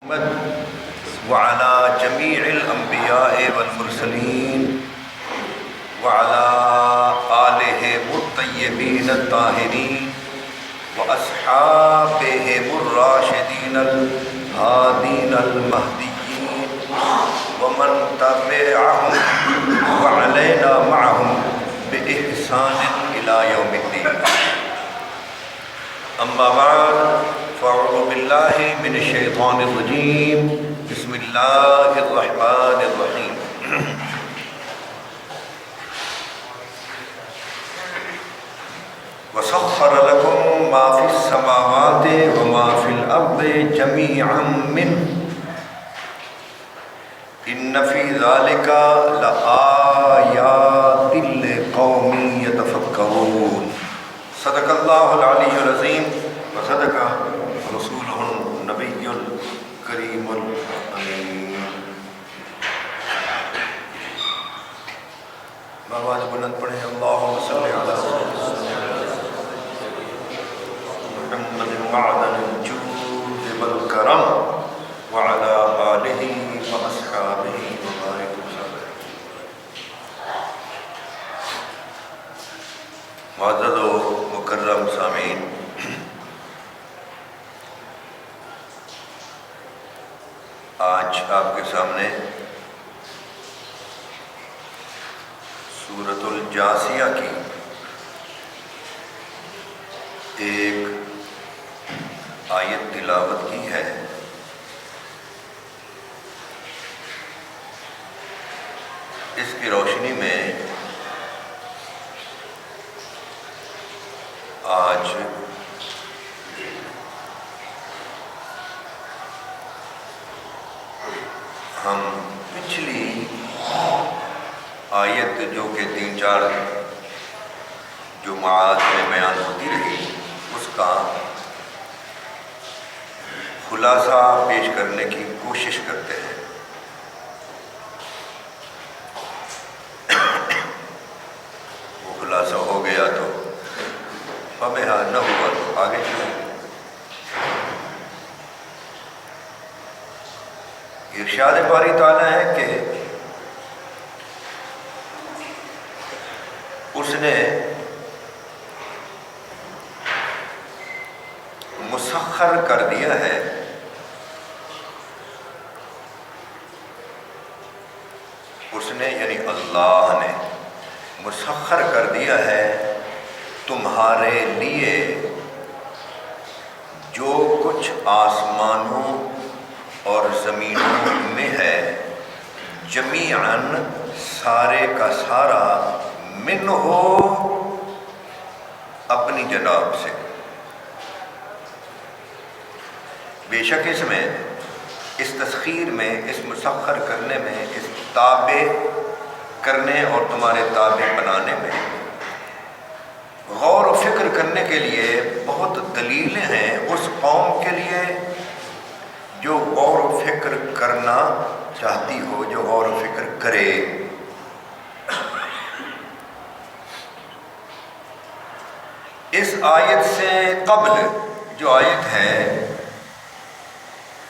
وعلى جميع الأنبياء والمرسلين وعلى آلهم الطيبين الطاهرين وأصحابهم الراشدين الهادين المهديين ومن تبعهم وعلينا معهم بإحسان إلى يوم الدين. أما بعد فأعوذ بالله من الشيطان الرجيم. بسم الله الرحمن الرحيم. وسخر لكم ما في السماوات وما في الأرض جميعا منه إن في ذلك لآيات لقوم يتفكرون. صدق الله العلي العظيم وصدق رسوله النبي الكريم الأمين. آواز بلند پڑھیں. اللهم صل على محمد معدن الجود والكرم وعلى آله وأصحابه وبارك وسلم. معزز و مکرم سامعین، آج آپ کے سامنے سورۃ الجاثیہ کی ایک آیت تلاوت کی ہے. اس کی روشنی میں آج ہم پچھلی آیت جو کہ 3-4 جمعات میں بیان ہوتی رہی اس کا خلاصہ پیش کرنے کی کوشش کرتے ہیں. وہ خلاصہ ہو گیا تو فبہا، نہ ہوا تو آگے چلیں. ارشاد باری تعالیٰ ہے کہ اس نے مسخر کر دیا ہے اس نے یعنی اللہ نے مسخر کر دیا ہے تمہارے لیے جو کچھ آسمانوں اور زمینوں میں ہے، جمیعاً سارے کا سارا، من ہو اپنی جناب سے. بے شک اس میں، اس تسخیر میں، اس مسخر کرنے میں، اس تابع کرنے اور تمہارے تابع بنانے میں غور و فکر کرنے کے لیے بہت دلیلیں ہیں اس قوم کے لیے جو غور و فکر کرنا چاہتی ہو، جو غور و فکر کرے. اس آیت سے قبل جو آیت ہے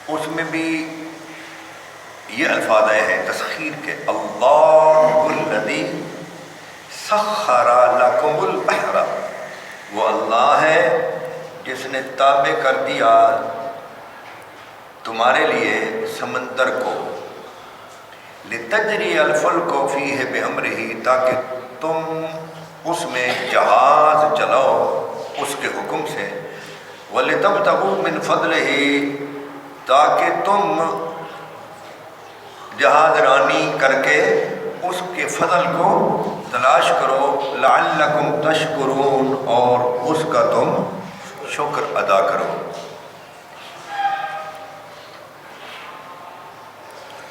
اس میں بھی یہ الفاظ آئے ہیں تسخیر کے. اللہ الذی سخر لکم البحر، وہ اللہ ہے جس نے تابع کر دیا تمہارے لیے سمندر کو، لتجری الفلک فیہ بامرہ، تاکہ تم اس میں جہاز چلاؤ اس کے حکم سے، وَلِتَبْتَغُوا مِنْ فَضْلِهِ، تاکہ تم جہاز رانی کر کے اس کے فضل کو تلاش کرو، لَعَلَّكُمْ تَشْكُرُونَ، اور اس کا تم شکر ادا کرو.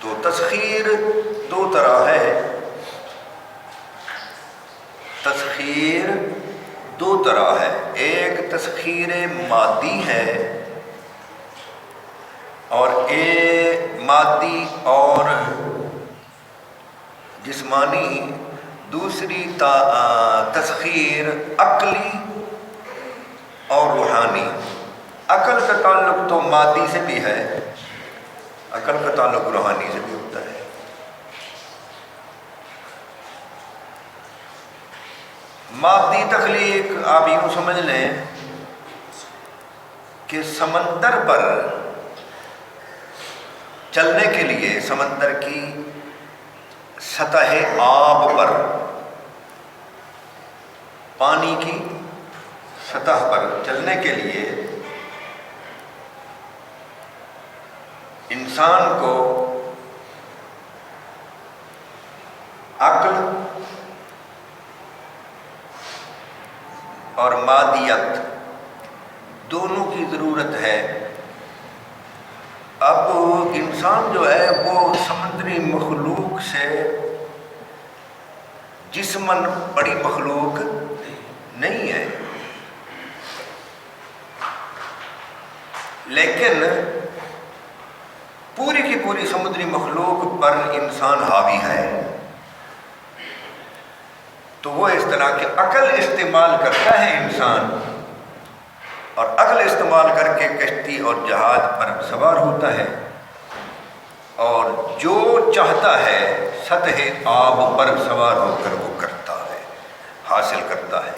تو تسخیر 2 طرح ہے. تسخیر 2 طرح ہے. ایک تسخیر مادی ہے اور ایک مادی اور جسمانی. دوسری تسخیر عقلی اور روحانی. عقل کا تعلق تو مادی سے بھی ہے عقل کا تعلق روحانی سے بھی ہوتا ہے۔ مادی تخلیق آپ یوں سمجھ لیں کہ سمندر پر چلنے کے لیے، سمندر کی سطح آب پر، پانی کی سطح پر چلنے کے لیے انسان کو عقل اور مادیت دونوں کی ضرورت ہے۔ اب انسان جو ہے وہ سمندری مخلوق سے جسماً بڑی مخلوق نہیں ہے، لیکن پوری کی پوری سمندری مخلوق پر انسان حاوی ہے۔ تو وہ اس طرح کی عقل استعمال کرتا ہے انسان، اور عقل استعمال کر کے کشتی اور جہاز پر سوار ہوتا ہے، اور جو چاہتا ہے سطح آب پر سوار ہو کر وہ کرتا ہے، حاصل کرتا ہے۔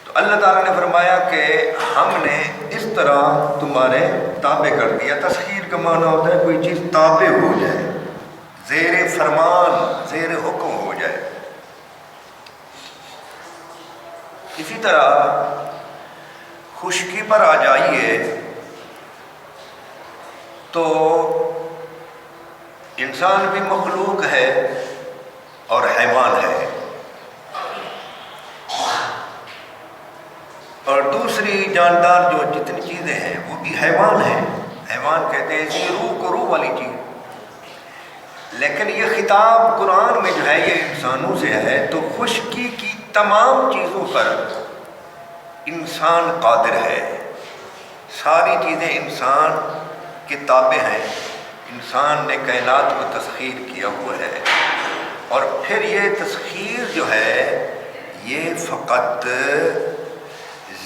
تو اللہ تعالیٰ نے فرمایا کہ ہم نے اس طرح تمہارے تابع کر دیا۔ تسخیر کا معنی ہوتا ہے کوئی چیز تابع ہو جائے، زیر فرمان، زیر حکم ہو جائے۔ اسی طرح خشکی پر آ جائیے تو انسان بھی مخلوق ہے اور حیوان ہے، اور دوسری جاندار جو جتنی چیزیں ہیں وہ بھی حیوان ہیں۔ حیوان کہتے ہیں اسی روح کو روح والی چیز، لیکن یہ خطاب قرآن میں جو ہے یہ انسانوں سے ہے۔ تو خشکی کی تمام چیزوں پر انسان قادر ہے، ساری چیزیں انسان کے تابع ہیں، انسان نے کائنات کو تسخیر کیا ہوا ہے۔ اور پھر یہ تسخیر جو ہے یہ فقط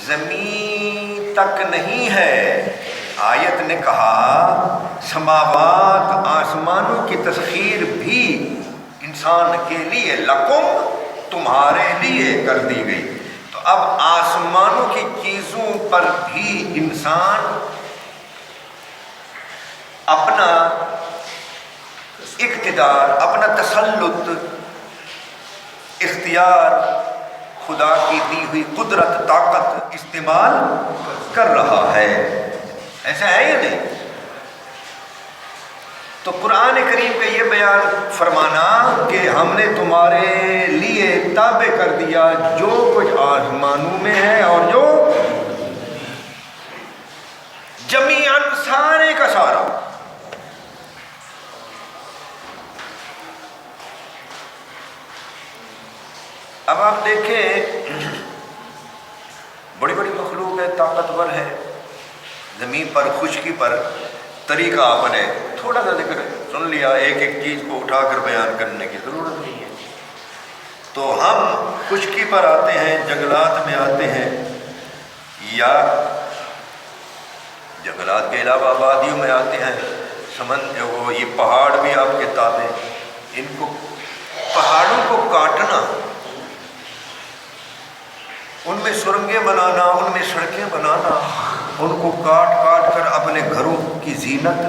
زمین تک نہیں ہے، آیت نے کہا سماوات، آسمانوں کی تسخیر بھی انسان کے لیے، لکم، تمہارے لیے کر دی گئی۔ تو اب آسمانوں کی چیزوں پر بھی انسان اپنا اقتدار، اپنا تسلط، اختیار، خدا کی دی ہوئی قدرت، طاقت استعمال کر رہا ہے۔ ایسا ہے یا نہیں؟ تو قرآن کریم کا یہ بیان فرمانا کہ ہم نے تمہارے لیے تابع کر دیا جو کچھ آسمانوں میں ہے اور جو جمیعاً، سارے کا سارا۔ اب آپ دیکھیں بڑی بڑی مخلوق ہے، طاقتور ہے، زمین پر، خشکی پر۔ طریقہ آپ نے تھوڑا سا ذکر سن لیا، ایک ایک چیز کو اٹھا کر بیان کرنے کی ضرورت نہیں ہے۔ تو ہم خشکی پر آتے ہیں، جنگلات میں آتے ہیں، یا جنگلات کے علاوہ وادیوں میں آتے ہیں، وہ یہ پہاڑ بھی آپ کے تابع، ان کو پہاڑوں کو کاٹنا، ان میں سرنگیں بنانا، ان میں سڑکیں بنانا، ان کو کاٹ کاٹ کر اپنے گھروں کی زینت،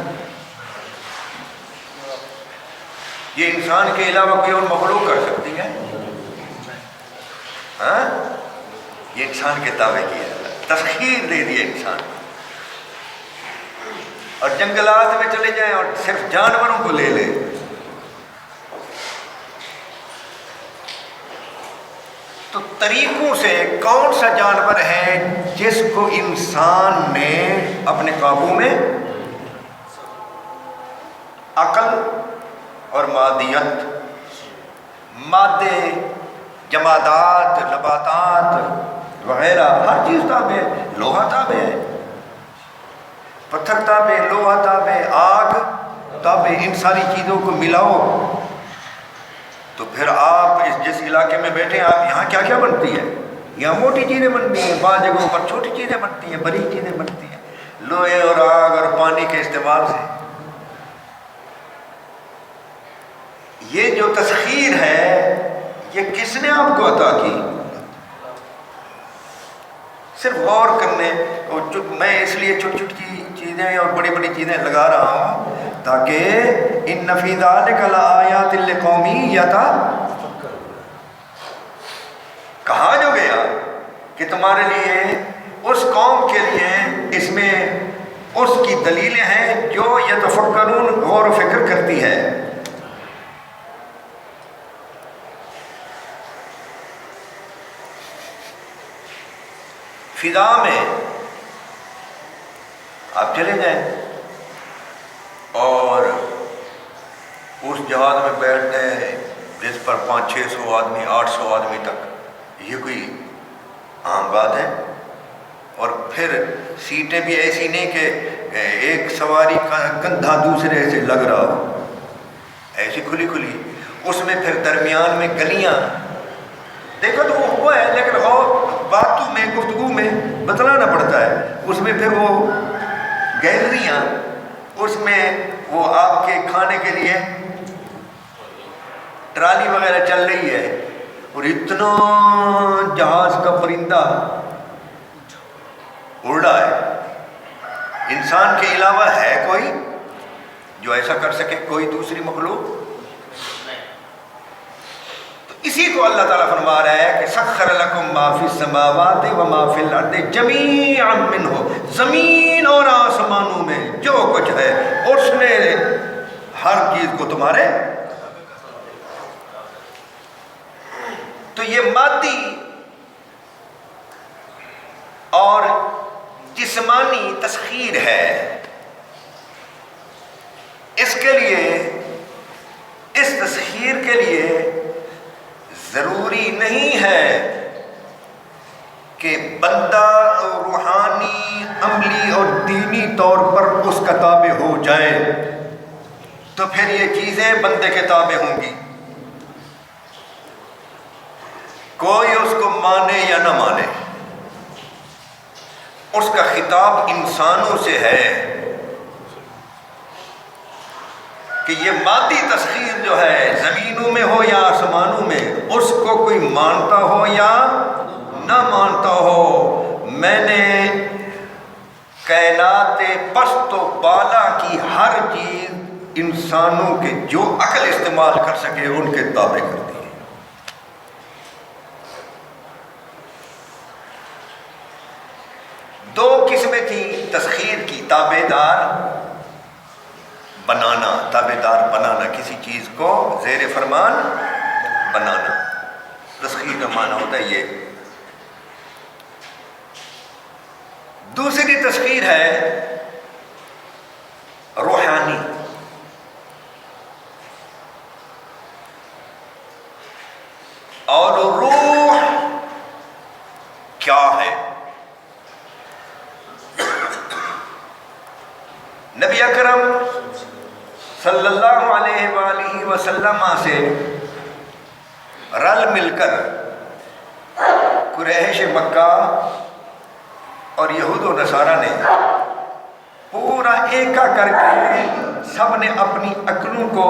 یہ انسان کے علاوہ کوئی اور مخلوق کر سکتی ہے؟ ہاں، یہ انسان کے تابع کیا، تسخیر دے دی انسان کو۔ اور جنگلات میں چلے جائیں اور صرف جانوروں کو لے لیں، تو طریقوں سے کون سا جانور ہے جس کو انسان نے اپنے قابو میں عقل اور مادیت، مادے، جمادات، نباتات وغیرہ ہر چیز تابع ہے، لوہا تابع ہے، پتھر تابع، لوہا تابع، آگ تابع، ان ساری چیزوں کو ملاؤ تو پھر آپ جس علاقے میں بیٹھے ہیں، آپ یہاں کیا کیا بنتی ہے؟ یہاں موٹی چیزیں بنتی ہیں، بعض جگہوں پر چھوٹی چیزیں بنتی ہیں، بڑی چیزیں بنتی ہیں، لوہے اور آگ اور پانی کے استعمال سے۔ یہ جو تسخیر ہے یہ کس نے آپ کو عطا کی؟ صرف غور کرنے اور میں اس لیے چھوٹی چھوٹی چیزیں اور بڑی بڑی چیزیں لگا رہا ہوں تاکہ ان فی ذلک لآیات لقوم یتفکرون کہا جو گیا کہ تمہارے لیے اس قوم کے لیے اس میں اس کی دلیلیں ہیں جو یتفکرون غور و فکر کرتی ہے۔ فضا میں آپ چلے جائیں اور اس جہاز میں بیٹھتے ہیں جس پر 500-600 آدمی 800 آدمی تک، یہ کوئی عام بات ہے؟ اور پھر سیٹیں بھی ایسی نہیں کہ ایک سواری کا کندھا دوسرے سے لگ رہا ہو، ایسی کھلی کھلی، اس میں پھر درمیان میں گلیاں، دیکھو تو وہ ہوا ہے لیکن اور باتوں میں گفتگو میں بتلانا پڑتا ہے، اس میں پھر وہ گیلریاں، اس میں وہ آپ کے کھانے کے لیے ٹرالی وغیرہ چل رہی ہے، اور اتنا جہاز کا پرندہ اڑ رہا ہے۔ انسان کے علاوہ ہے کوئی جو ایسا کر سکے؟ کوئی دوسری مخلوق؟ تو اسی کو اللہ تعالیٰ فرما رہا ہے کہ سخر لکم ما فی السماوات و ما فی الارض جمیعا منہ، زمین اور آسمانوں میں جو کچھ ہے اس نے ہر چیز کو تمہارے، تو یہ مادی اور جسمانی تسخیر ہے۔ اس کے لیے، اس تسخیر کے لیے ضروری نہیں ہے کہ بندہ روحانی، عملی اور دینی طور پر اس کا تابع ہو جائے تو پھر یہ چیزیں بندے کے تابع ہوں گی۔ کوئی اس کو مانے یا نہ مانے، اس کا خطاب انسانوں سے ہے کہ یہ مادی تسخیر جو ہے زمینوں میں ہو یا آسمانوں میں، اس کو کوئی مانتا ہو یا نہ مانتا ہو، میں نے کائنات پست و بالا کی ہر چیز انسانوں کے جو عقل استعمال کر سکے ان کے تابع کر دی ہے۔ دو قسمیں تھیں تسخیر کی، تابع دار بنانا، تابع دار بنانا، کسی چیز کو زیر فرمان بنانا، تسخیر کا معنی ہوتا ہے یہ۔ دوسری تسخیر ہے روحانی، اور روح کیا ہے؟ نبی اکرم صلی اللہ علیہ وآلہ وسلم سے رل مل کر قریش مکہ اور یہود و نصارہ نے پورا ایکا کر کے سب نے اپنی عقلوں کو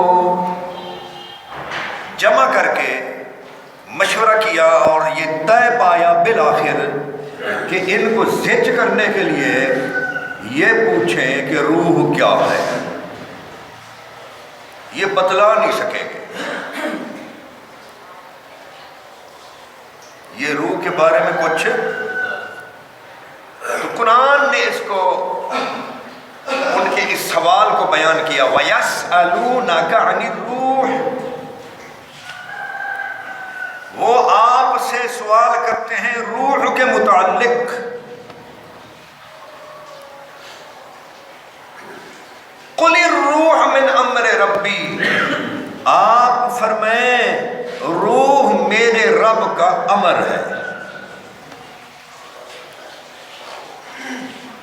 جمع کر کے مشورہ کیا اور یہ طے پایا بالآخر کہ ان کو زج کرنے کے لیے یہ پوچھیں کہ روح کیا ہے۔ یہ بتلا نہیں سکیں گے، یہ روح کے بارے میں کچھ، تو قرآن نے اس کو، ان کے اس سوال کو بیان کیا، وَيَسْأَلُونَكَ عَنِ الرُّوحِ، وہ آپ سے سوال کرتے ہیں روح کے متعلق۔ قُلِ الرُّوحُ مِنْ أَمْرِ رَبِّي، آپ فرمائیں روح میرے رب کا امر ہے۔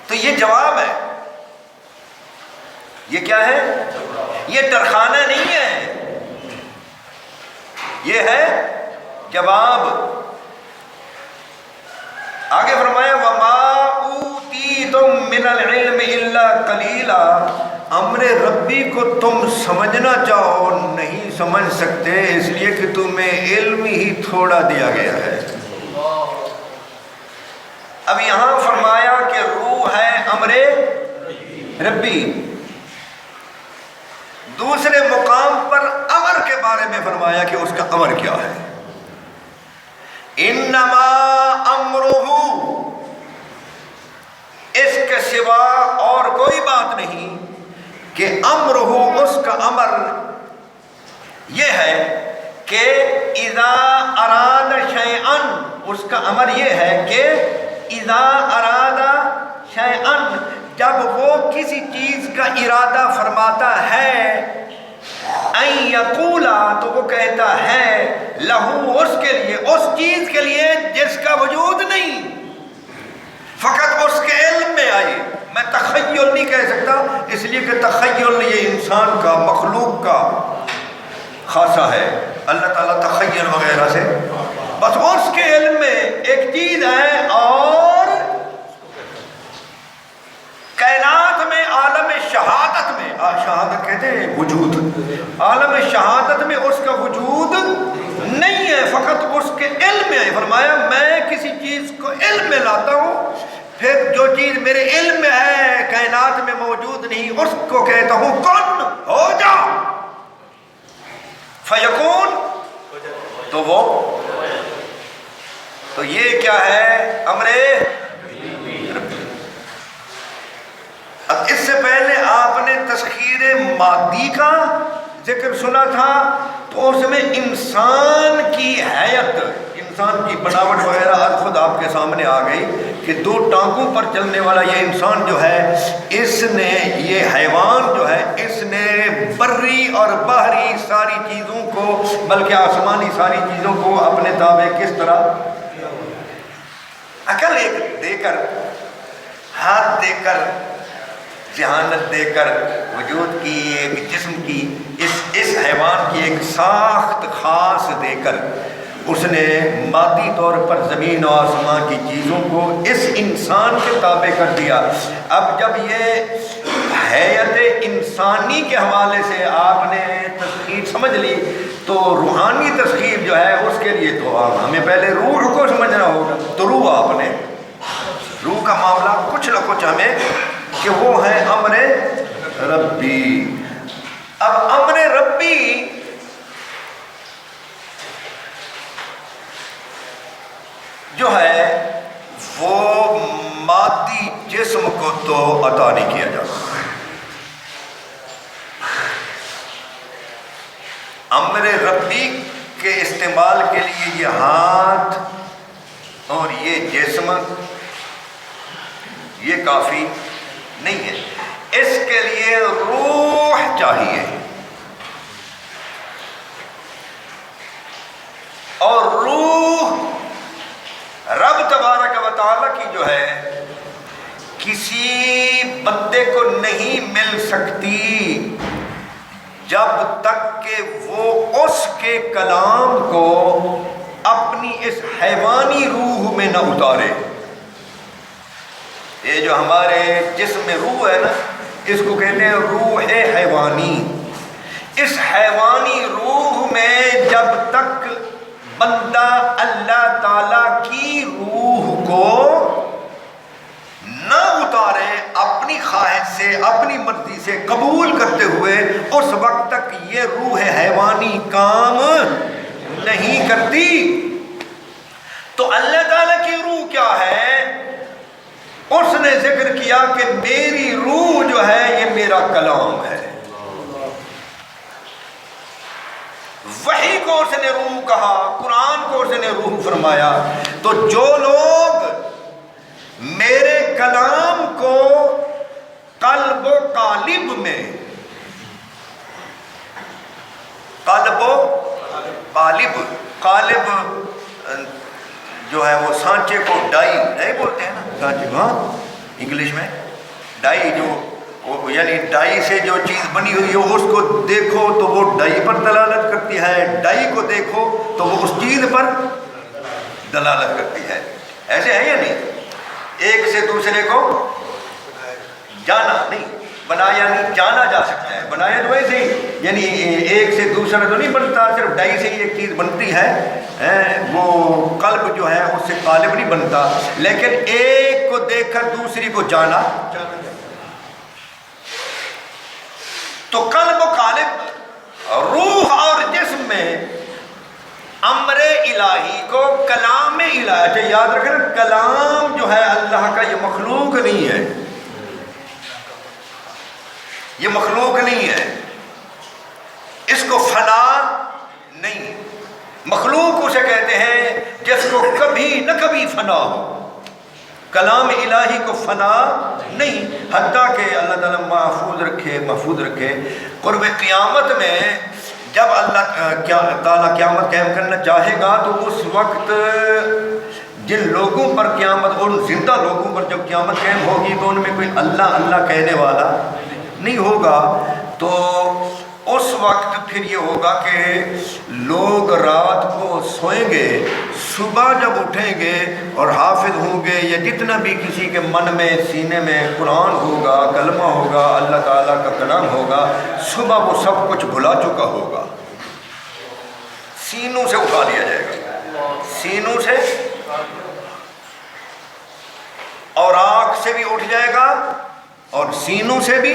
تو یہ جواب ہے، یہ کیا ہے؟ یہ ترخانہ نہیں ہے، یہ ہے جواب۔ آگے فرمایا وَمَا أُوتِيتُم مِّنَ الْعِلْمِ إِلَّا قَلِيلًا، امر ربی کو تم سمجھنا چاہو نہیں سمجھ سکتے، اس لیے کہ تمہیں علم ہی تھوڑا دیا گیا ہے۔ اب یہاں فرمایا کہ روح ہے امر ربی، دوسرے مقام پر امر کے بارے میں فرمایا کہ اس کا امر کیا ہے۔ انما امرہ، اس کے سوا اور کوئی بات نہیں کہ امرہ، اس کا امر یہ ہے کہ اذا اراد شیئا، اس کا امر یہ ہے کہ اذا اراد شیئا، جب وہ کسی چیز کا ارادہ فرماتا ہے، ان یقولا، تو وہ کہتا ہے، لہو، اس کے لیے، اس چیز کے لیے جس کا وجود نہیں، فقط اس کے علم میں آئی۔ میں تخیل نہیں کہہ سکتا، اس لیے کہ تخیل یہ انسان کا، مخلوق کا خاصہ ہے، اللہ تعالیٰ تخیل وغیرہ سے، بس اس کے علم میں ایک چیز ہے، اور کائنات میں، عالم شہادت میں، شہادت کہتے ہیں وجود، عالم شہادت میں اس کا وجود نہیں ہے، فقط اس کے علم میں ہے۔ فرمایا میں کسی چیز کو علم میں لاتا ہوں، پھر جو چیز میرے علم میں ہے، کائنات میں موجود نہیں، اس کو کہتا ہوں کن، ہو جا، فیکون، تو وہ، تو یہ کیا ہے؟ امر ربی۔ اب اس سے پہلے آپ نے تسخیر مادی کا ذکر سنا تھا، تو اس میں انسان کی حیت، انسان کی بناوٹ وغیرہ خود آپ کے سامنے آ گئی کہ دو ٹانگوں پر چلنے والا یہ انسان جو ہے، اس نے، یہ حیوان جو ہے، اس نے بری اور بحری ساری چیزوں کو، بلکہ آسمانی ساری چیزوں کو اپنے تابع کس طرح، عقل ایک دے کر، ہاتھ دے کر، ذہانت دے کر، وجود کی، ایک جسم کی، اس حیوان کی ایک ساخت خاص دے کر، اس نے مادی طور پر زمین و آسمان کی چیزوں کو اس انسان کے تابع کر دیا۔ اب جب یہ حیت انسانی کے حوالے سے آپ نے تسخیر سمجھ لی، تو روحانی تسخیر جو ہے اس کے لیے تو ہمیں پہلے روح کو سمجھنا ہوگا۔ تو روح کا معاملہ کچھ نہ کچھ ہمیں، کہ وہ ہے امر ربی۔ اب امر ربی جو ہے وہ مادی جسم کو تو عطا نہیں کیا جا سکتا۔ امر ربی کے استعمال کے لیے یہ ہاتھ اور یہ جسم یہ کافی نہیں ہے، اس کے لیے روح چاہیے، اور روح رب تبارک و تعالیٰ کی جو ہے کسی بندے کو نہیں مل سکتی جب تک کہ وہ اس کے کلام کو اپنی اس حیوانی روح میں نہ اتارے۔ یہ جو ہمارے جسم میں روح ہے نا، اس کو کہتے ہیں روح حیوانی۔ اس حیوانی روح میں جب تک بندہ اللہ تعالیٰ کی روح کو نہ اتارے، اپنی خواہش سے، اپنی مرضی سے قبول کرتے ہوئے، اس وقت تک یہ روح حیوانی کام نہیں کرتی۔ تو اللہ تعالیٰ کی روح کیا ہے؟ اس نے ذکر کیا کہ میری روح جو ہے یہ میرا کلام ہے۔ وحی کو اس نے روح کہا، قرآن کو اس نے روح فرمایا۔ تو جو لوگ میرے کلام کو قلب و قالب میں، قلب و قالب جو ہے وہ سانچے کو ڈائی بولتے ہیں نا، سانچے کو، ہاں انگلش میں ڈائی، جو یعنی ڈائی سے جو چیز بنی ہوئی ہے اس کو دیکھو تو وہ ڈائی پر دلالت کرتی ہے، ڈائی کو دیکھو تو وہ اس چیز پر دلالت کرتی ہے۔ ایسے ہے یا نہیں؟ ایک سے دوسرے کو جانا نہیں، بنایا نہیں، جانا جا سکتا ہے. بنایا تو ویسے ہی، یعنی ایک سے دوسرا تو نہیں بنتا، صرف ڈائی سے ہی ایک چیز بنتی ہے. وہ قلب جو ہے اس سے قالب نہیں بنتا، لیکن ایک کو دیکھ کر دوسری کو جانا. تو قلب و قالب، روح اور جسم میں امر الہی کو کلام الہی، یاد رکھیں کلام جو ہے اللہ کا یہ مخلوق نہیں ہے، یہ مخلوق نہیں ہے، اس کو فنا نہیں. مخلوق اسے کہتے ہیں جس کو کبھی نہ کبھی فنا ہو. کلام الہی کو فنا نہیں، حتیٰ کہ اللہ تعالیٰ محفوظ رکھے. قرب قیامت میں جب اللہ تعالیٰ قیامت قائم کرنا چاہے گا تو اس وقت جن لوگوں پر قیامت، ان زندہ لوگوں پر جب قیامت قائم ہوگی تو ان میں کوئی اللہ اللہ کہنے والا نہیں ہوگا. تو اس وقت پھر یہ ہوگا کہ لوگ رات کو سوئیں گے، صبح جب اٹھیں گے اور حافظ ہوں گے، یا جتنا بھی کسی کے من میں سینے میں قرآن ہوگا، کلمہ ہوگا، اللہ تعالیٰ کا کلام ہوگا، صبح وہ سب کچھ بھلا چکا ہوگا. سینوں سے اٹھا لیا جائے گا، سینوں سے، اور آنکھ سے بھی اٹھ جائے گا اور سینوں سے بھی.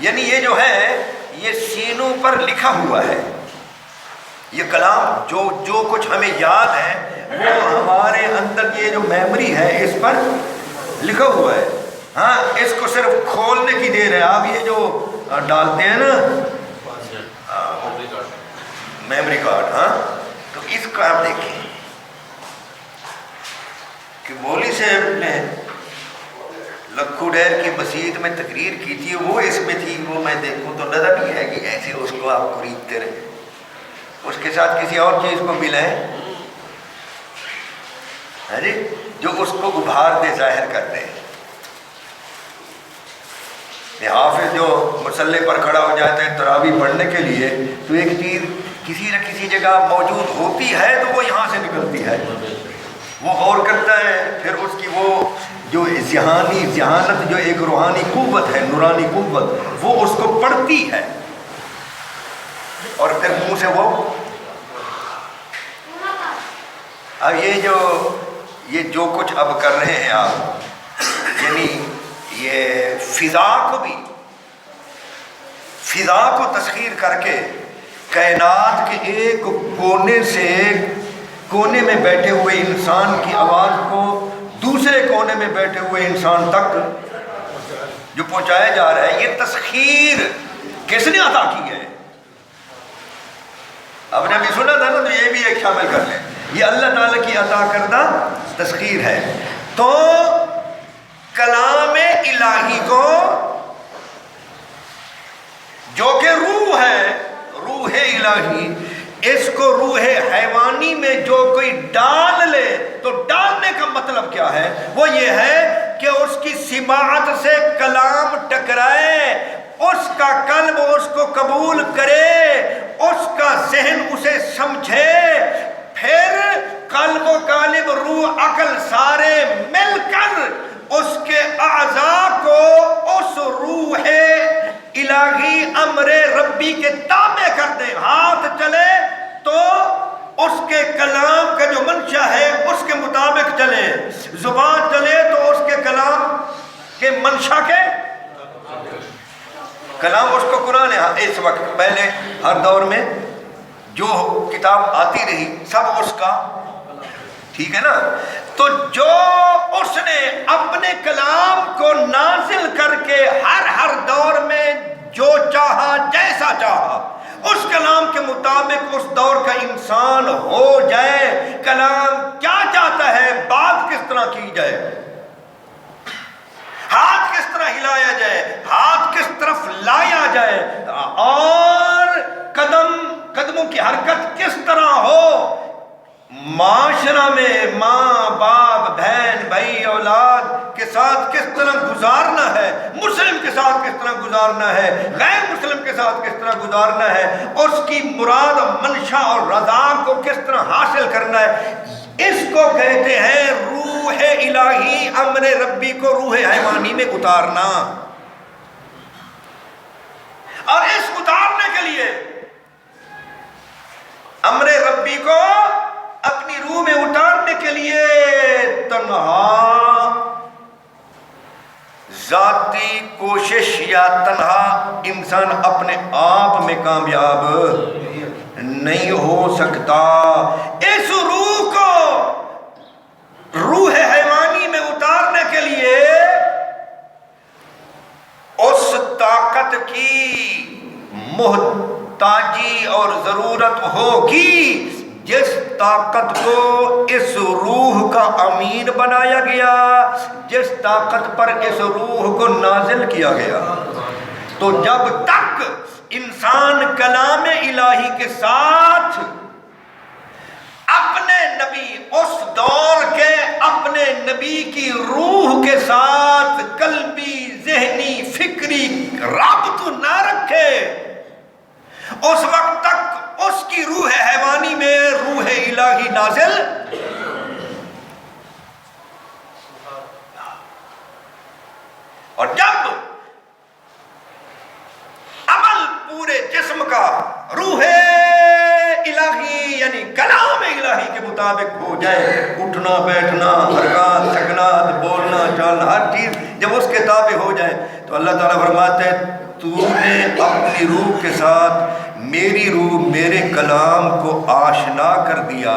یعنی یہ جو ہے یہ سینوں پر لکھا ہوا ہے. یہ کلام جو کچھ ہمیں یاد ہے وہ ہمارے اندر یہ جو میموری ہے اس پر لکھا ہوا ہے. ہاں، اس کو صرف کھولنے کی دیر ہے. آپ یہ جو ڈالتے ہیں نا میموری کارڈ، ہاں، تو اس کا آپ دیکھیں کہ مولوی صاحب نے لکھو ڈیر کی مسجد میں تقریر کی تھی، وہ اس میں تھی. وہ میں دیکھوں تو نظر نہیں ہے کہ ایسے اس کو آپ خریدتے رہے، اس کے ساتھ کسی اور چیز کو ملائیں جی جو اس کو ابھار دے، ظاہر کر دے. حافظ جو مصلی پر کھڑا ہو جاتا ہے تراویح پڑھنے کے لیے، تو ایک چیز کسی نہ کسی جگہ موجود ہوتی ہے تو وہ یہاں سے نکلتی ہے، وہ غور کرتا ہے، پھر اس کی وہ جو ذہانت جو ایک روحانی قوت ہے، نورانی قوت، وہ اس کو پڑھتی ہے اور پھر منہ سے وہ. اب یہ جو کچھ اب کر رہے ہیں آپ، یعنی یہ فضا کو تسخیر کر کے کائنات کے ایک کونے سے کونے میں بیٹھے ہوئے انسان کی آواز کو دوسرے کونے میں بیٹھے ہوئے انسان تک جو پہنچایا جا رہا ہے، یہ تسخیر کس نے عطا کی ہے؟ اب نے ابھی سنا تھا نا، تو یہ بھی ایک شامل کر لیں. یہ اللہ تعالیٰ کی عطا کردہ تسخیر ہے. تو کلام الہی کو جو کہ روح ہے، روح الہی، اس کو روح حیوانی میں جو کوئی ڈال لے تو ڈالنے کا مطلب کیا ہے؟ وہ یہ ہے کہ اس کی سماعت سے کلام ٹکرائے، اس کا قلب اس کو قبول کرے، اس کا ذہن اسے سمجھے، پھر قلب و قالب، روح، عقل سارے مل کر اس کے اعضاء کو اس روح الہی امر ربی کے تابع کر دیں. ہاتھ چلے تو اس کے کلام کا جو منشا ہے اس کے مطابق چلے، زبان چلے تو اس کے کلام کے منشا کے کلام اس کو قرآن ہے. اس وقت پہلے ہر دور میں جو کتاب آتی رہی سب اس کا، ٹھیک ہے نا. تو جو اس نے اپنے کلام کو نازل کر کے ہر دور میں جو چاہا، جیسا چاہا، اس کلام کے مطابق اس دور کا انسان ہو جائے. کلام کیا چاہتا ہے، بات کس طرح کی جائے، ہاتھ کس طرح ہلایا جائے، ہاتھ کس طرف لایا جائے، اور قدموں کی حرکت کس طرح ہو. معاشرہ میں ماں باپ، بہن بھائی، اولاد کے ساتھ کس طرح گزارنا ہے، مسلم کے ساتھ کس طرح گزارنا ہے، غیر مسلم کے ساتھ کس طرح گزارنا ہے، اس کی مراد، منشا اور رضا کو کس طرح حاصل کرنا ہے، اس کو کہتے ہیں روح الہی امر ربی کو روح حیوانی میں اتارنا. کے لیے، امر ربی کو اپنی روح میں اتارنے کے لیے تنہا ذاتی کوشش یا تنہا انسان اپنے آپ میں کامیاب نہیں ہو سکتا۔ اس روح کو روح حیوانی میں اتارنے کے لیے اس طاقت کی محتاجی اور ضرورت ہوگی جس طاقت کو اس روح کا امین بنایا گیا، جس طاقت پر اس روح کو نازل کیا گیا۔ تو جب تک انسان کلام الہی کے ساتھ اپنے نبی، اس دور کے اپنے نبی کی روح کے ساتھ قلبی، ذہنی، فکری رابط نہ رکھے، اس وقت تک اس کی روح حیوانی میں روح الہی نازل اور جب عمل پورے جسم کا روح الہی یعنی کلام الہی کے مطابق ہو جائے، اٹھنا بیٹھنا، حرکات سکنات، بولنا چالنا، ہر چیز جب اس کے تابع ہو جائے تو اللہ تعالیٰ فرماتے ہیں تو نے اپنی روح کے ساتھ میری روح میرے کلام کو آشنا کر دیا،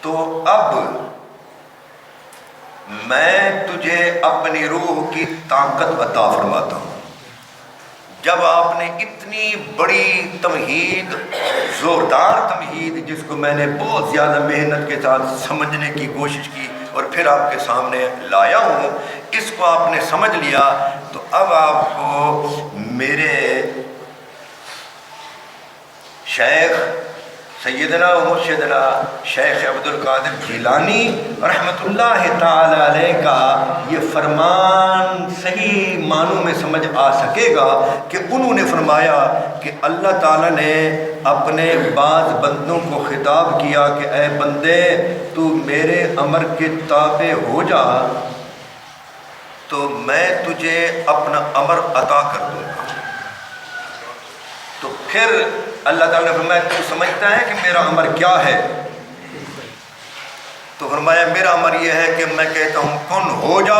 تو اب میں تجھے اپنی روح کی طاقت عطا فرماتا ہوں۔ جب آپ نے اتنی بڑی تمہید، زوردار تمہید، جس کو میں نے بہت زیادہ محنت کے ساتھ سمجھنے کی کوشش کی اور پھر آپ کے سامنے لایا ہوں، اس کو آپ نے سمجھ لیا، تو اب آپ کو میرے شیخ سیدنا و مرشدنا شیخ عبد القادر جیلانی رحمۃ اللہ تعالی علیہ کا یہ فرمان صحیح معنوں میں سمجھ آ سکے گا کہ انہوں نے فرمایا کہ اللہ تعالیٰ نے اپنے بعض بندوں کو خطاب کیا کہ اے بندے تو میرے امر کے تابع ہو جا تو میں تجھے اپنا امر عطا کر دوں گا۔ تو پھر اللہ تعالیٰ نے فرمایا تو سمجھتا ہے کہ میرا امر کیا ہے؟ تو فرمایا میرا امر یہ ہے کہ میں کہتا ہوں کن ہو جا،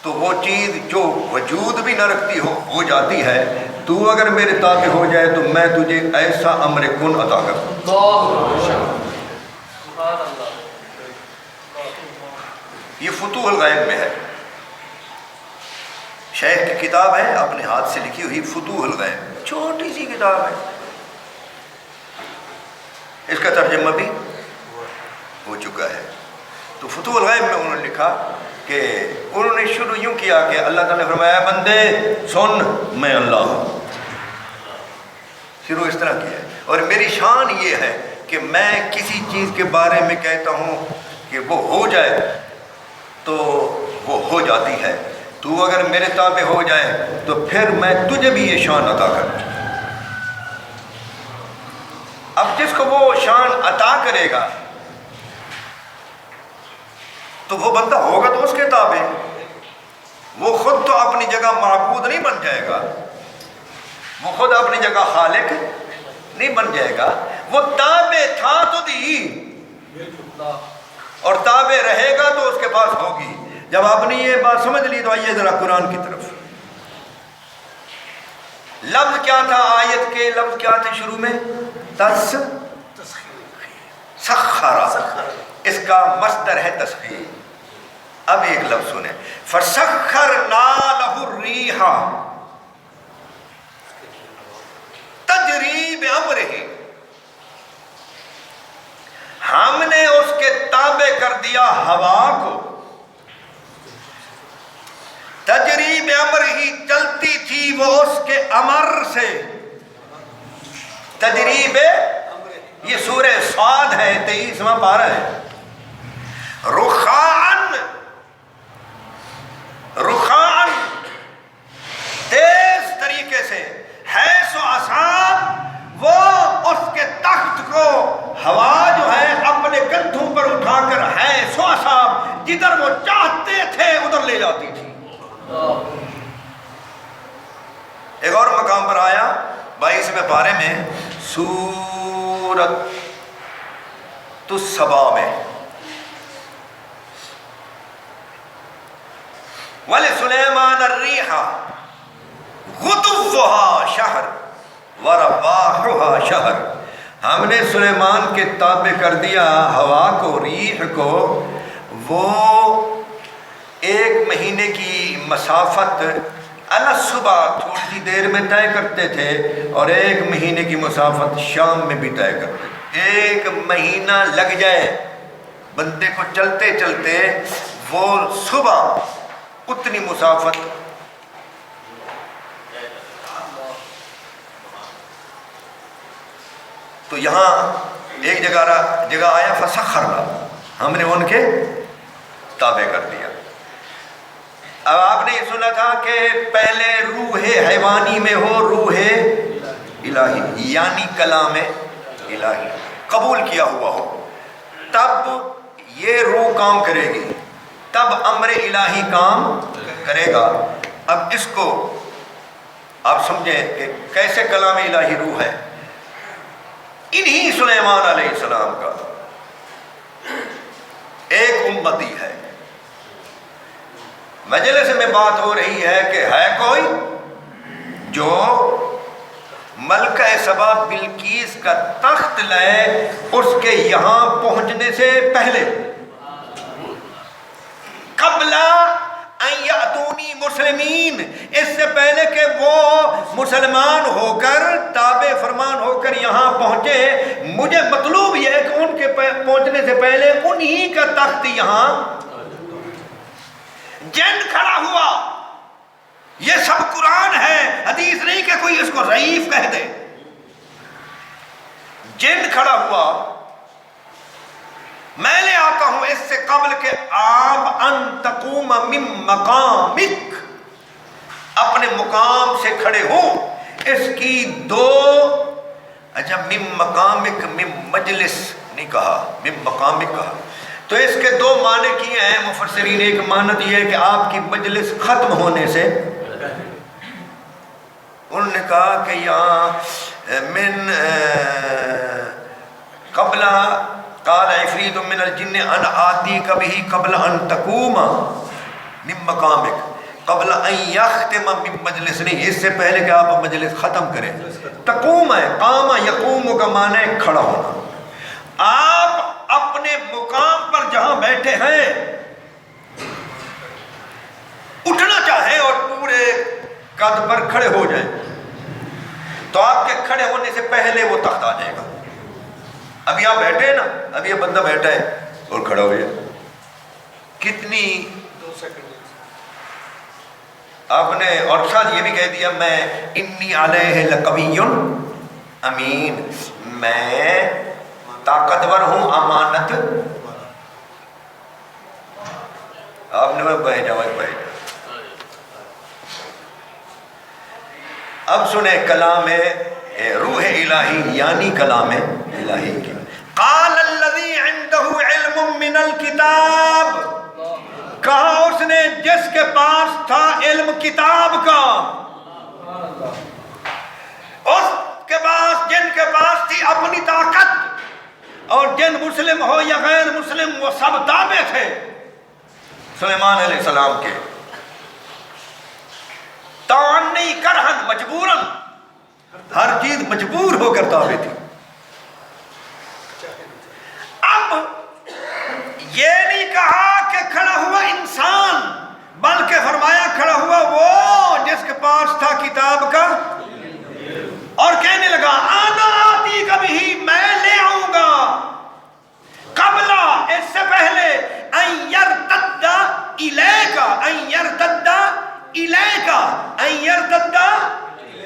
تو وہ چیز جو وجود بھی نہ رکھتی ہو جاتی ہے۔ تو اگر میرے تابع ہو جائے تو میں تجھے ایسا امر کن عطا کر دوں۔ یہ فتوح الغیب میں ہے، شیخ کی کتاب ہے اپنے ہاتھ سے لکھی ہوئی فتوح الغیب، چھوٹی سی کتاب ہے، اس کا ترجمہ بھی ہو چکا ہے۔ تو فتوح الغیب میں انہوں نے لکھا کہ انہوں نے شروع یوں کیا کہ اللہ تعالیٰ نے فرمایا بندے سن میں اللہ ہوں، شروع اس طرح کیا ہے، اور میری شان یہ ہے کہ میں کسی چیز کے بارے میں کہتا ہوں کہ وہ ہو جائے تو وہ ہو جاتی ہے، تو اگر میرے تابع ہو جائے تو پھر میں تجھے بھی یہ شان عطا کر دوں۔ اب جس کو وہ شان عطا کرے گا تو وہ بندہ ہوگا تو اس کے تابع، وہ خود تو اپنی جگہ معبود نہیں بن جائے گا، وہ خود اپنی جگہ خالق نہیں بن جائے گا، وہ تابع تھا تو دی اور تابع رہے گا تو اس کے پاس ہوگی۔ جب آپ نے یہ بات سمجھ لی تو آئیے ذرا قرآن کی طرف۔ لفظ کیا تھا آیت کے؟ لفظ کیا تھے شروع میں؟ سخرا، اس کا مصدر ہے تسخیر۔ اب ایک لفظ سنیں، فسخرنا لہ الریح تجری بامرہ، ہم نے اس کے تابع کر دیا ہوا کو، تجری بامرہ چلتی تھی وہ اس کے امر سے، تجری بامرہ، یہ سورہ صاد ہے 23واں پارہ ہے۔ رخاءً، رخاءً تیز طریقے سے، حیث اصاب، وہ اس کے تخت کو ہوا جو ہے اپنے کندھوں پر اٹھا کر حیث اصاب، جدھر وہ چاہتے تھے ادھر لے جاتی تھی۔ مقام پر آیا 22ویں پارے میں سورۃ السبا میں وَلِسُلَيْمَانَ الرِّيحَ غُدُوُّهَا شَهْرٌ وَرَوَاحُهَا شَهْرٌ، ہم نے سلیمان کے تابع کر دیا ہوا کو، ریح کو، وہ 1 مہینے کی مسافت صبح تھوڑی سی دیر میں طے کرتے تھے اور 1 مہینے کی مسافت شام میں بھی طے کرتے تھے۔ 1 مہینہ لگ جائے بندے کو چلتے چلتے، وہ صبح اتنی مسافت تو یہاں ایک جگہ آیا فسخرنا، ہم نے ان کے تابع کر دیا۔ اب آپ نے یہ سنا تھا کہ پہلے روح حیوانی میں ہو روح الہی، یعنی کلام الہی قبول کیا ہوا ہو، تب یہ روح کام کرے گی، تب امر الہی کام کرے گا۔ اب اس کو آپ سمجھیں کہ کیسے کلام الہی روح ہے۔ انہی سلیمان علیہ السلام کا ایک امتی ہے، مجلس میں بات ہو رہی ہے کہ ہے کوئی جو ملکہ سبا بلقیس کا تخت لائے اس کے یہاں پہنچنے سے پہلے، قبل ان یاتونی مسلمین، اس سے پہلے کہ وہ مسلمان ہو کر تابع فرمان ہو کر یہاں پہنچے، مجھے مطلوب یہ ہے کہ ان کے پہنچنے سے پہلے انہی کا تخت یہاں جن کھڑا ہوا۔ یہ سب قرآن ہے، حدیث نہیں کہ کوئی اس کو ضعیف کہہ دے۔ جن کھڑا ہوا، میں لے آتا ہوں اس سے قبل کہ آپ ان تقوم من مقامک، اپنے مقام سے کھڑے ہوں۔ اس کی 2 اچھا من مقامک، من مجلس نہیں کہا، من مقامک کہا، تو اس کے 2 معنی کیے ہیں مفسرین۔ ایک معنی یہ ہے کہ آپ کی مجلس ختم ہونے سے، انہوں نے کہا کہ یہاں من قبل قال عفریت من الجن ان آتیک بہ قبل ان تقوم من مقامک قبل ان یختم من مجلس، نہیں، اس سے پہلے کہ آپ مجلس ختم کریں۔ تقوم ہے، قام یقوم کا معنی ہے کھڑا ہونا۔ آپ اپنے مقام پر جہاں بیٹھے ہیں اٹھنا چاہیں اور پورے قد پر کھڑے ہو جائیں تو آپ کے کھڑے ہونے سے پہلے وہ تخت آ جائے گا۔ ابھی آپ بیٹھے ہیں نا، ابھی یہ بندہ بیٹھا ہے اور کھڑا ہو جائے، کتنی 2 سیکنڈ آپ نے، اور ساتھ یہ بھی کہہ دیا میں انی علیہ لقوی امین، میں طاقتور ہوں، امانت۔ آپ نے بھائی جا۔ اب سنیں کلام روح الہی یعنی کلام الہی کی۔ قال الذی عنده علم من الکتاب، کہا اس نے جس کے پاس تھا علم کتاب کا، اس کے پاس، جن کے پاس تھی اپنی طاقت، اور جن مسلم ہو یا غیر مسلم وہ سب تابع تھے سلیمان علیہ السلام کے، تان نہیں کرہن مجبوراً، ہر چیز مجبور ہو کر تابع تھی۔ اب یہ نہیں کہا کہ کھڑا ہوا انسان، بلکہ فرمایا کھڑا ہوا وہ جس کے پاس تھا کتاب کا، اور کہنے لگا آنا آتی کبھی، میں لے آؤں گا، قبل اس سے پہلے ان یرتد الیکا، ان یرتد الیکا، ان یرتد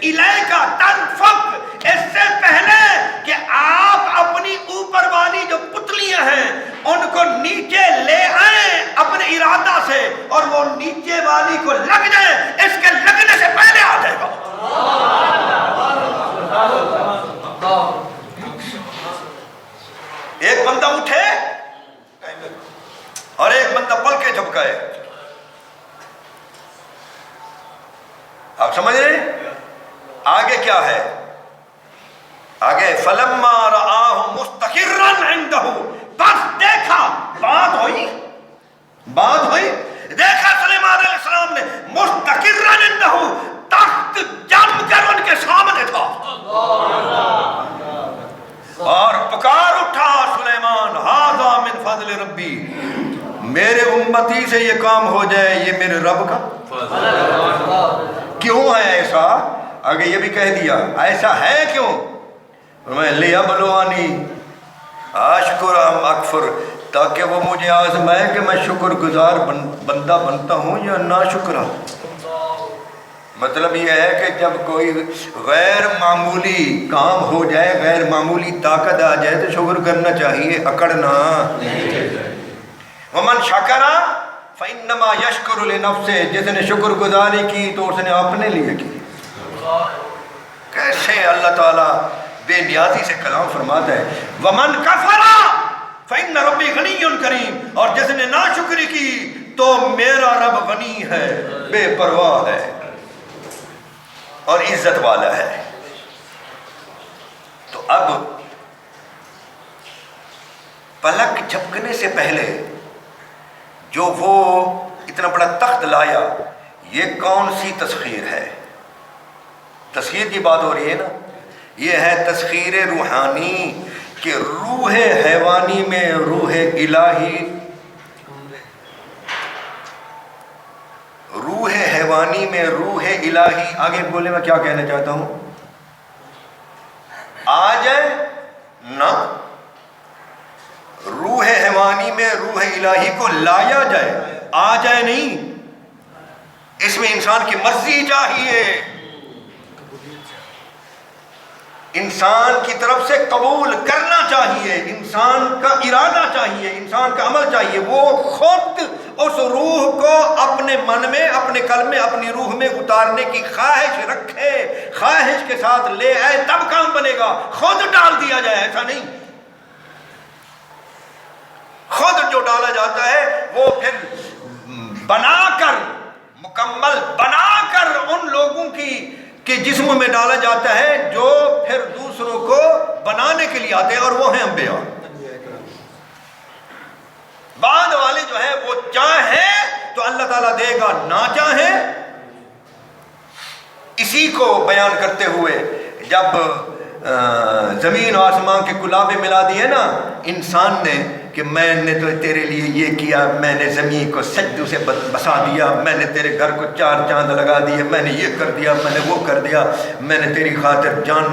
الیکا تنفق، اس سے پہلے کہ آپ اپنی اوپر والی جو پتلیاں ہیں ان کو نیچے لے آئیں اپنے ارادہ سے، اور وہ نیچے والی کو لگ جائے، اس کے لگنے سے پہلے آ جائے گا۔ ایک بندہ اٹھے اور ایک بندہ پل کے جھپکائے، آپ سمجھ رہے ہیں؟ آگے کیا ہے؟ آگے فلما رآہ مستقرا عنده، بس دیکھا، بات ہوئی، دیکھا سلیمان علیہ السلام نے مستقرا عنده، تخت جم کر ان کے سامنے تھا، اور پکار اٹھا سلیمان ھذا من فضل ربی، میرے امتی سے یہ کام ہو جائے یہ میرے رب کا کیوں ہے ایسا؟ آگے یہ بھی کہہ دیا ایسا ہے کیوں؟ میں لیبلوانی اشکر ام اکفر، تاکہ وہ مجھے آزمائے کہ میں شکر گزار بندہ بنتا ہوں یا ناشکرہ۔ مطلب یہ ہے کہ جب کوئی غیر معمولی کام ہو جائے، غیر معمولی طاقت آ جائے تو شکر کرنا چاہیے، اکڑنا نہیں۔ ومن شکر فانما یشکر لنفسہ، جس نے شکر گزاری کی تو اس نے اپنے لیے کی۔ کیسے اللہ تعالیٰ بے نیازی سے کلام فرماتا ہے ومن کفر فإن ربی غنی کریم، اور جس نے ناشکری کی تو میرا رب غنی ہے، بے پرواہ ہے اور عزت والا ہے۔ تو اب پلک جھپکنے سے پہلے جو وہ اتنا بڑا تخت لایا، یہ کون سی تسخیر ہے؟ تسخیر کی بات ہو رہی ہے نا، یہ ہے تسخیر روحانی، کہ روح حیوانی میں روح الہی، روح حیوانی میں روح الہی، آگے بولے میں کیا کہنا چاہتا ہوں، آ جائے نہ، روح حیوانی میں روح الہی کو لایا جائے، آ جائے نہیں، اس میں انسان کی مرضی چاہیے، انسان کی طرف سے قبول کرنا چاہیے، انسان کا ارادہ چاہیے، انسان کا عمل چاہیے، وہ خود اس روح کو اپنے من میں، اپنے قلب میں، اپنی روح میں اتارنے کی خواہش رکھے، خواہش کے ساتھ لے آئے تب کام بنے گا، خود ڈال دیا جائے ایسا نہیں۔ خود جو ڈالا جاتا ہے وہ پھر بنا کر، مکمل بنا کر ان لوگوں کی کہ جسم میں ڈالا جاتا ہے جو پھر دوسروں کو بنانے کے لیے آتے ہیں، اور وہ ہیں انبیاء۔ بعد والے جو ہیں وہ چاہیں تو اللہ تعالیٰ دے گا، نہ چاہیں۔ اسی کو بیان کرتے ہوئے جب زمین و آسمان کے کلابے ملا دیے نا انسان نے، کہ میں نے تو تیرے لیے یہ کیا، میں نے زمین کو سجدوں سے بسا دیا، میں نے تیرے گھر کو 4 چاند لگا دیے، میں نے یہ کر دیا، میں نے وہ کر دیا، میں نے تیری خاطر جان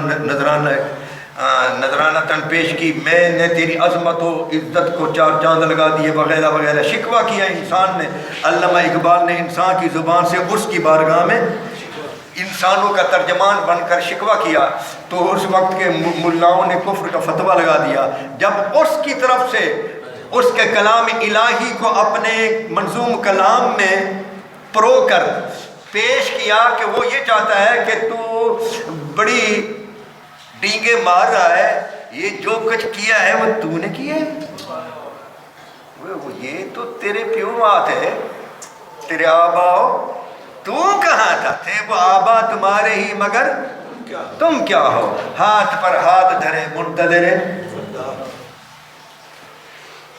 نذرانہ تن پیش کی، میں نے تیری عظمت و عزت کو 4 چاند لگا دیے، وغیرہ وغیرہ شکوہ کیا انسان نے۔ علامہ اقبال نے انسان کی زبان سے اس کی بارگاہ میں انسانوں کا ترجمان بن کر شکوہ کیا، تو اس وقت کے ملاؤں نے کفر کا فتویٰ لگا دیا۔ جب اس کی طرف سے اس کے کلام الہی کو اپنے منظوم کلام میں پرو کر پیش کیا کہ وہ یہ چاہتا ہے کہ تو بڑی ڈینگے مار رہا ہے، یہ جو کچھ کیا ہے وہ تو نے کیا ہے، یہ تو تیرے پیو بات ہے، تیرے آباؤ، تو کہاں تھا، تھے وہ آبا تمہارے ہی مگر تم کیا ہو، ہاتھ پر ہاتھ دھرے منتظر۔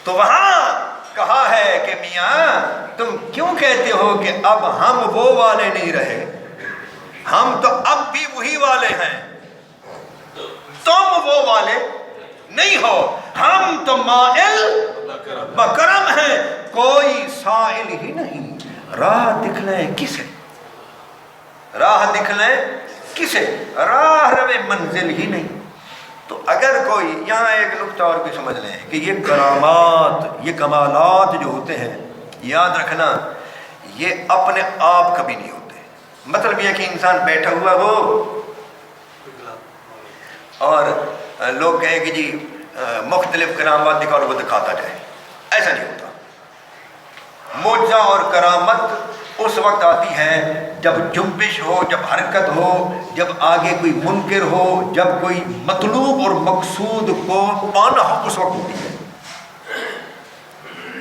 تو وہاں کہا ہے کہ میاں تم کیوں کہتے ہو کہ اب ہم وہ والے نہیں رہے، ہم تو اب بھی وہی والے ہیں، تم وہ والے نہیں ہو، ہم تو مائل بکرم ہیں، کوئی سائل ہی نہیں، راہ دکھلائیں کسے، راہ دکھلائیں کسے، راہ روے منزل ہی نہیں۔ تو اگر کوئی یہاں ایک نقطہ اور بھی سمجھ لیں کہ یہ کرامات، یہ کمالات جو ہوتے ہیں، یاد رکھنا یہ اپنے آپ کبھی نہیں ہوتے۔ مطلب یہ کہ انسان بیٹھا ہوا ہو اور لوگ کہیں کہ جی مختلف کرامات دکھا اور وہ دکھاتا جائے، ایسا نہیں ہوتا۔ معجزہ اور کرامت اس وقت آتی ہے جب جنبش ہو، جب حرکت ہو، جب آگے کوئی منکر ہو، جب کوئی مطلوب اور مقصود کو پانا ہو، اس وقت ہوتی ہے۔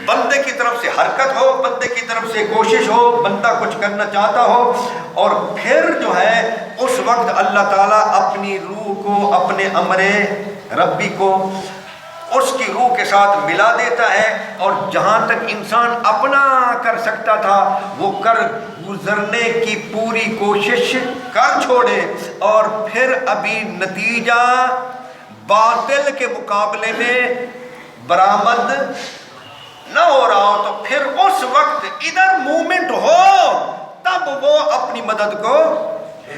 بندے کی طرف سے حرکت ہو، بندے کی طرف سے کوشش ہو، بندہ کچھ کرنا چاہتا ہو، اور پھر جو ہے اس وقت اللہ تعالیٰ اپنی روح کو، اپنے امر ربی کو اس کی روح کے ساتھ ملا دیتا ہے، اور جہاں تک انسان اپنا کر سکتا تھا وہ کر گزرنے کی پوری کوشش کر چھوڑے، اور پھر ابھی نتیجہ باطل کے مقابلے میں برآمد نہ ہو رہا ہو، تو پھر اس وقت ادھر مومنٹ ہو تب وہ اپنی مدد کو،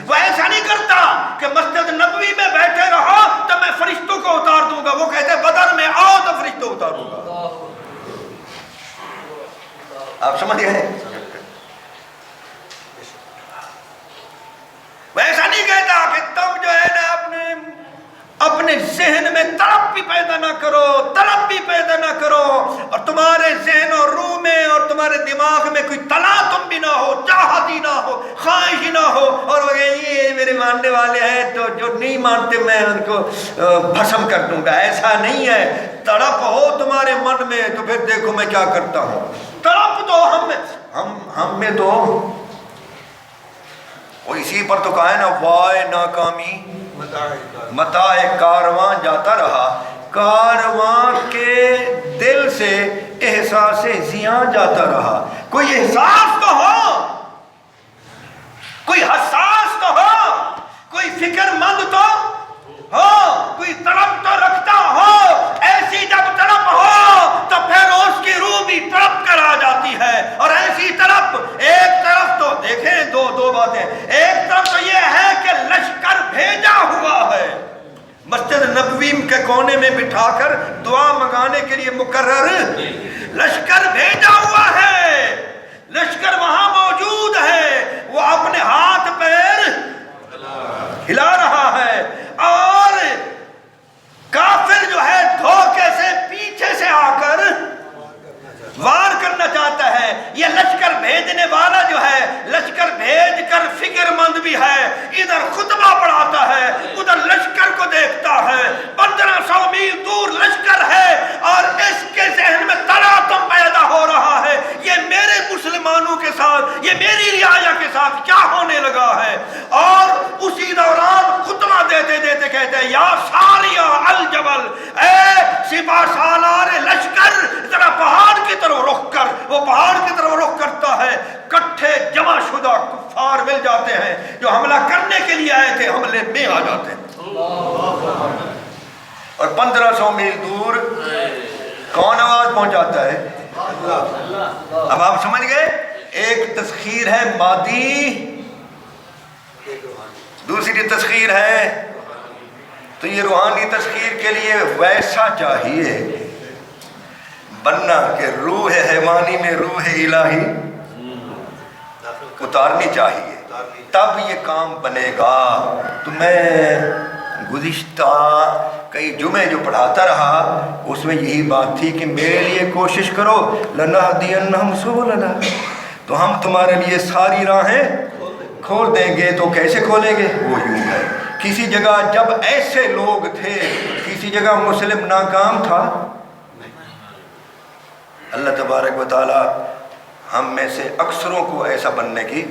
وہ ایسا نہیں کرتا کہ مسجد نبوی میں بیٹھے رہو تو میں فرشتوں کو اتار دوں گا، وہ کہتے ہیں بدر میں آؤ تو فرشتوں اتاروں گا۔ آپ سمجھ گئے؟ وہ ایسا نہیں کہتا کہ تم جو ہے نا اپنے ذہن میں طلب بھی پیدا نہ کرو، طلب بھی پیدا نہ کرو، اور تمہارے ذہن اور روح میں اور تمہارے دماغ میں کوئی تلاطم بھی نہ ہو، چاہت ہی نہ ہو، خواہش ہی نہ ہو، اور وہ یہ میرے ماننے والے ہیں تو جو نہیں مانتے میں ان کو بھسم کر دوں گا، ایسا نہیں ہے۔ تڑپ ہو تمہارے من میں تو پھر دیکھو میں کیا کرتا ہوں۔ تڑپ تو ہم میں تو وہ اسی پر تو کہا ہے نا، وائے ناکامی متاع کارواں جاتا رہا، کارواں کے دل سے احساس زیاں جاتا رہا۔ کوئی احساس تو ہو، کوئی حساس تو ہو، کوئی فکر مند تو ہو، کوئی تڑپ تو رکھتا ہو۔ ایسی جب تڑپ ہو تو پھر اس کی روح بھی تڑپ کر آ جاتی ہے، اور ایسی تڑپ ایک طرف تو دیکھیں دو باتیں، ایک طرف تو یہ ہے کہ لشکر بھیجا ہوا ہے، مسجد نبوی کے کونے میں بٹھا کر دعا منگانے کے لیے مقرر لشکر بھیجا ہوا ہے، لشکر وہاں موجود ہے، وہ اپنے ہاتھ پیر ہلا رہا ہے، اور کافر جو ہے دھوکے سے پیچھے سے آ کر وار کرنا چاہتا ہے۔ یہ لشکر بھیجنے والا جو ہے، لشکر بھیج کر فکر مند بھی ہے، ادھر خطبہ پڑھاتا ہے، ادھر لشکر کو دیکھتا ہے، 1500 میل دور لشکر ہے، اور اس کے ذہن میں تلاطم پیدا ہو رہا ہے، یہ میرے مسلمانوں کے ساتھ، یہ میری رعایا کے ساتھ کیا ہونے لگا ہے۔ اور اسی دوران خطبہ دیتے دیتے کہتے ہیں، یا ساریہ الجبل، اے سپاہ سالار لشکر، ذرا پہاڑ کی طرف رخ کر۔ وہ پہاڑ کی طرف رخ کرتا ہے، کٹھے جمع شدہ کفار مل جاتے ہیں جو حملہ کرنے کے لیے آئے تھے، حملے میں آ جاتے ہیں، اور 1500 میل دور کون آواز پہنچاتا ہے؟ اب آپ سمجھ گئے؟ ایک تسخیر ہے مادی، دوسری تسخیر ہے، تو یہ روحانی تسخیر کے لیے ویسا چاہیے بننا کہ روح حیوانی میں روح الہی اتارنی چاہیے، تب یہ کام بنے گا۔ تو میں گزشتہ کئی جمعے جو پڑھاتا رہا اس میں یہی بات تھی کہ میرے لیے کوشش کرو، لَنَهْدِيَنَّهُمْ سُبُلَنَا، تو ہم تمہارے لیے ساری راہیں کھول دیں گے۔ تو کیسے کھولیں گے؟ وہ یوں ہے، کسی جگہ جب ایسے لوگ تھے، کسی جگہ مسلم ناکام تھا، اللہ تبارک و تعالی ہم میں سے اکثروں کو ایسا بننے کی